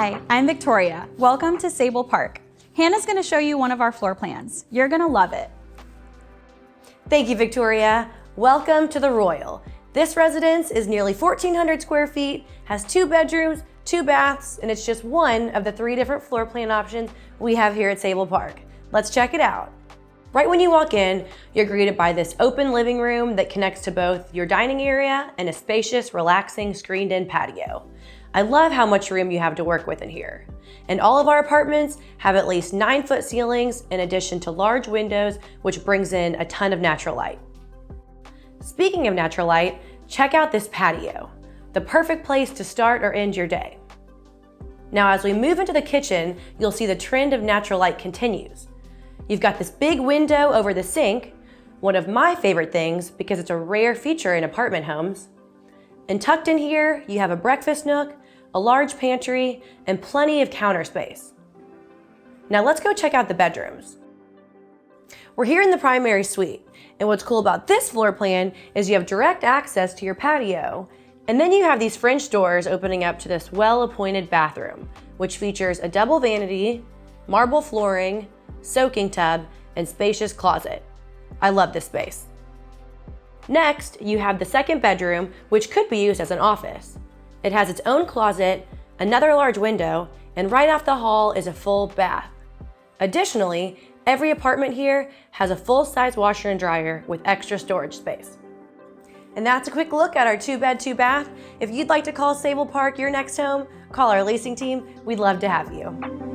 Hi, I'm Victoria. Welcome to Sabal Park. Hannah's gonna show you one of our floor plans. You're gonna love it. Thank you, Victoria. Welcome to the Royal. This residence is nearly 1,400 square feet, has 2 bedrooms, 2 baths, and it's just one of the 3 different floor plan options we have here at Sabal Park. Let's check it out. Right when you walk in, you're greeted by this open living room that connects to both your dining area and a spacious, relaxing, screened-in patio. I love how much room you have to work with in here. And all of our apartments have at least 9-foot ceilings in addition to large windows, which brings in a ton of natural light. Speaking of natural light, check out this patio, the perfect place to start or end your day. Now, as we move into the kitchen, you'll see the trend of natural light continues. You've got this big window over the sink, one of my favorite things because it's a rare feature in apartment homes. And tucked in here, you have a breakfast nook, a large pantry, and plenty of counter space. Now let's go check out the bedrooms. We're here in the primary suite, and what's cool about this floor plan is you have direct access to your patio, and then you have these French doors opening up to this well-appointed bathroom, which features a double vanity, marble flooring, soaking tub, and spacious closet. I love this space. Next, you have the second bedroom, which could be used as an office. It has its own closet, another large window, and right off the hall is a full bath. Additionally, every apartment here has a full-size washer and dryer with extra storage space. And that's a quick look at our 2-bed, 2-bath. If you'd like to call Sabal Park your next home, call our leasing team. We'd love to have you.